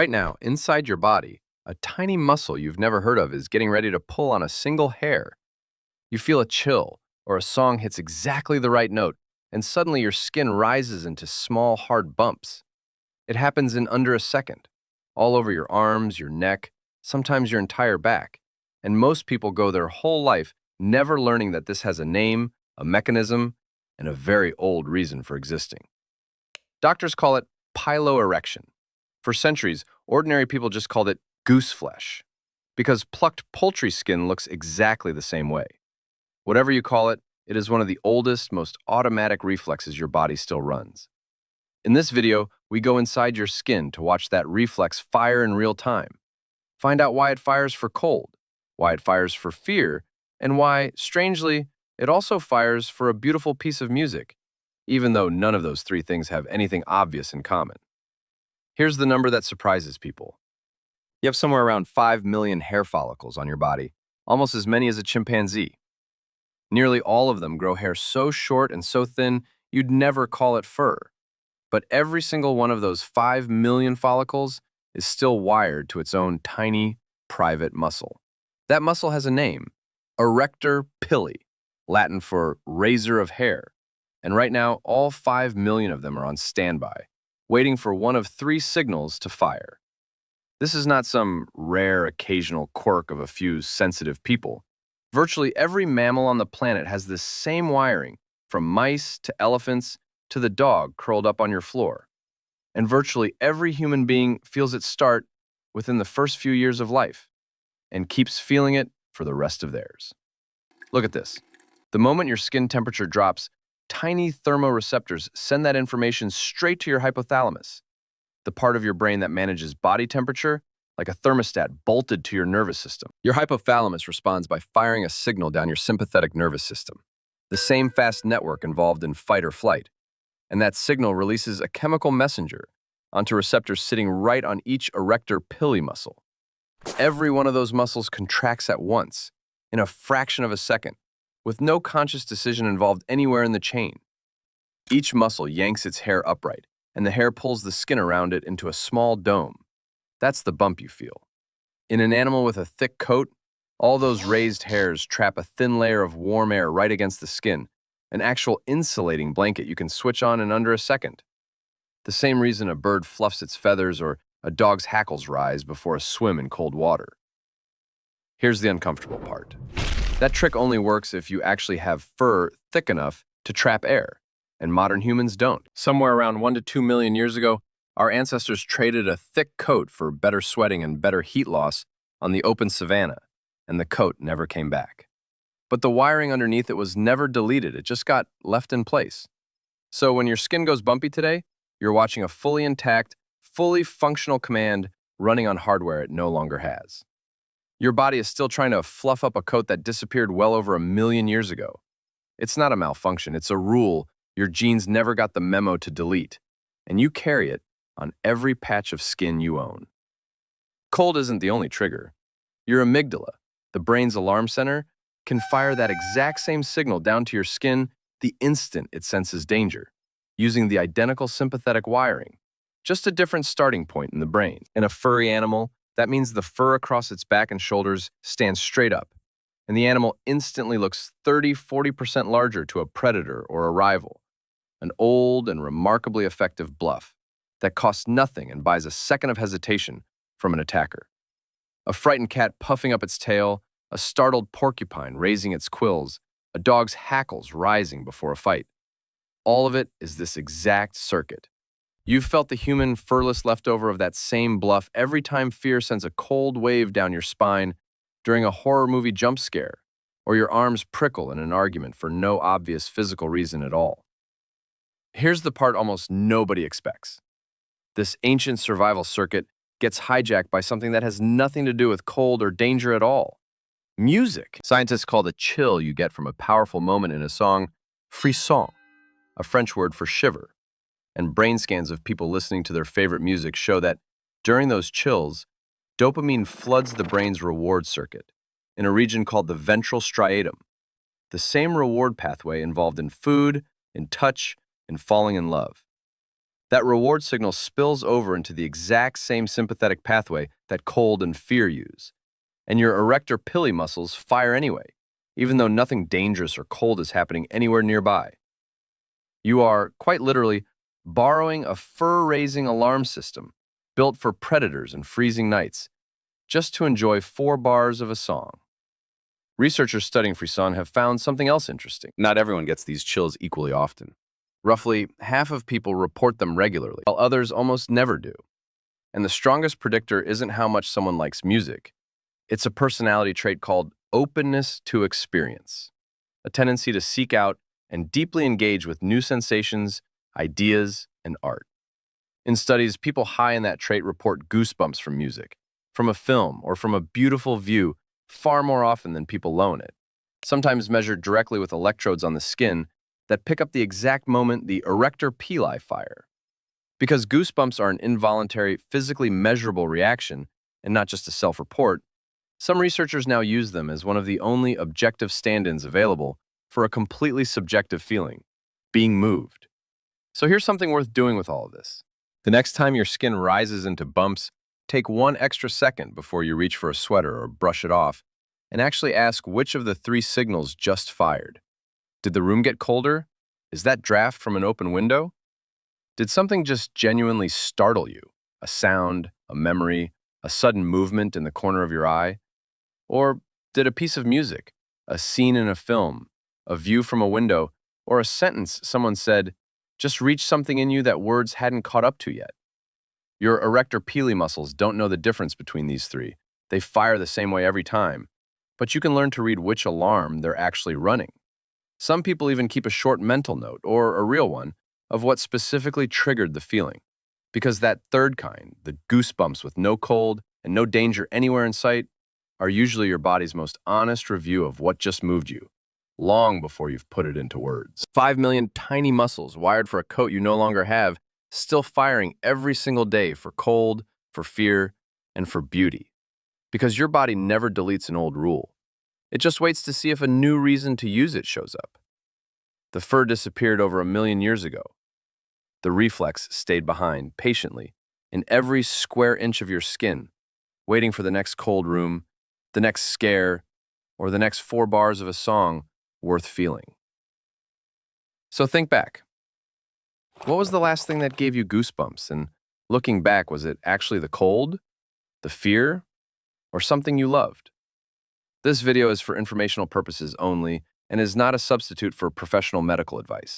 Right now, inside your body, a tiny muscle you've never heard of is getting ready to pull on a single hair. You feel a chill, or a song hits exactly the right note, and suddenly your skin rises into small, hard bumps. It happens in under a second, all over your arms, your neck, sometimes your entire back. And most people go their whole life never learning that this has a name, a mechanism, and a very old reason for existing. Doctors call it piloerection. For centuries, ordinary people just called it goose flesh, because plucked poultry skin looks exactly the same way. Whatever you call it, it is one of the oldest, most automatic reflexes your body still runs. In this video, we go inside your skin to watch that reflex fire in real time. Find out why it fires for cold, why it fires for fear, and why, strangely, it also fires for a beautiful piece of music, even though none of those three things have anything obvious in common. Here's the number that surprises people. You have somewhere around 5 million hair follicles on your body, almost as many as a chimpanzee. Nearly all of them grow hair so short and so thin you'd never call it fur. But every single one of those 5 million follicles is still wired to its own tiny, private muscle. That muscle has a name, erector pili, Latin for razor of hair. And right now, all 5 million of them are on standby, waiting for one of three signals to fire. This is not some rare occasional quirk of a few sensitive people. Virtually every mammal on the planet has this same wiring, from mice to elephants to the dog curled up on your floor. And virtually every human being feels it start within the first few years of life and keeps feeling it for the rest of theirs. Look at this. The moment your skin temperature drops, tiny thermoreceptors send that information straight to your hypothalamus, the part of your brain that manages body temperature, like a thermostat bolted to your nervous system. Your hypothalamus responds by firing a signal down your sympathetic nervous system, the same fast network involved in fight or flight. And that signal releases a chemical messenger onto receptors sitting right on each erector pili muscle. Every one of those muscles contracts at once, in a fraction of a second, with no conscious decision involved anywhere in the chain. Each muscle yanks its hair upright, and the hair pulls the skin around it into a small dome. That's the bump you feel. In an animal with a thick coat, all those raised hairs trap a thin layer of warm air right against the skin, an actual insulating blanket you can switch on in under a second. The same reason a bird fluffs its feathers or a dog's hackles rise before a swim in cold water. Here's the uncomfortable part. That trick only works if you actually have fur thick enough to trap air, and modern humans don't. Somewhere around 1 to 2 million years ago, our ancestors traded a thick coat for better sweating and better heat loss on the open savanna, and the coat never came back. But the wiring underneath it was never deleted, it just got left in place. So when your skin goes bumpy today, you're watching a fully intact, fully functional command running on hardware it no longer has. Your body is still trying to fluff up a coat that disappeared well over 1 million years ago. It's not a malfunction, it's a rule your genes never got the memo to delete, and you carry it on every patch of skin you own. Cold isn't the only trigger. Your amygdala, the brain's alarm center, can fire that exact same signal down to your skin the instant it senses danger, using the identical sympathetic wiring, just a different starting point in the brain. In a furry animal, that means the fur across its back and shoulders stands straight up, and the animal instantly looks 30–40% larger to a predator or a rival, an old and remarkably effective bluff that costs nothing and buys a second of hesitation from an attacker. A frightened cat puffing up its tail, a startled porcupine raising its quills, a dog's hackles rising before a fight. All of it is this exact circuit. You've felt the human furless leftover of that same bluff every time fear sends a cold wave down your spine during a horror movie jump scare, or your arms prickle in an argument for no obvious physical reason at all. Here's the part almost nobody expects. This ancient survival circuit gets hijacked by something that has nothing to do with cold or danger at all. Music. Scientists call the chill you get from a powerful moment in a song Frisson, a French word for shiver. And brain scans of people listening to their favorite music show that during those chills, dopamine floods the brain's reward circuit in a region called the ventral striatum, the same reward pathway involved in food, in touch, in falling in love. That reward signal spills over into the exact same sympathetic pathway that cold and fear use. And your erector pili muscles fire anyway, even though nothing dangerous or cold is happening anywhere nearby. You are, quite literally, borrowing a fur-raising alarm system built for predators and freezing nights, just to enjoy 4 bars of a song. Researchers studying Frisson have found something else interesting. Not everyone gets these chills equally often. Roughly half of people report them regularly, while others almost never do. And the strongest predictor isn't how much someone likes music. It's a personality trait called openness to experience, a tendency to seek out and deeply engage with new sensations, ideas, and art. In studies, people high in that trait report goosebumps from music, from a film, or from a beautiful view far more often than people low in it, sometimes measured directly with electrodes on the skin that pick up the exact moment the erector pili fire. Because goosebumps are an involuntary, physically measurable reaction, and not just a self-report, some researchers now use them as one of the only objective stand-ins available for a completely subjective feeling, being moved. So here's something worth doing with all of this. The next time your skin rises into bumps, take 1 extra second before you reach for a sweater or brush it off, and actually ask which of the 3 signals just fired. Did the room get colder? Is that draft from an open window? Did something just genuinely startle you? A sound, a memory, a sudden movement in the corner of your eye? Or did a piece of music, a scene in a film, a view from a window, or a sentence someone said just reach something in you that words hadn't caught up to yet? Your erector pili muscles don't know the difference between these 3. They fire the same way every time, but you can learn to read which alarm they're actually running. Some people even keep a short mental note, or a real one, of what specifically triggered the feeling. Because that third kind, the goosebumps with no cold and no danger anywhere in sight, are usually your body's most honest review of what just moved you, long before you've put it into words. 5 million tiny muscles wired for a coat you no longer have, still firing every single day for cold, for fear, and for beauty. Because your body never deletes an old rule. It just waits to see if a new reason to use it shows up. The fur disappeared over 1 million years ago. The reflex stayed behind, patiently, in every square inch of your skin, waiting for the next cold room, the next scare, or the next 4 bars of a song worth feeling. So think back. What was the last thing that gave you goosebumps? And looking back, was it actually the cold, the fear, or something you loved? This video is for informational purposes only and is not a substitute for professional medical advice.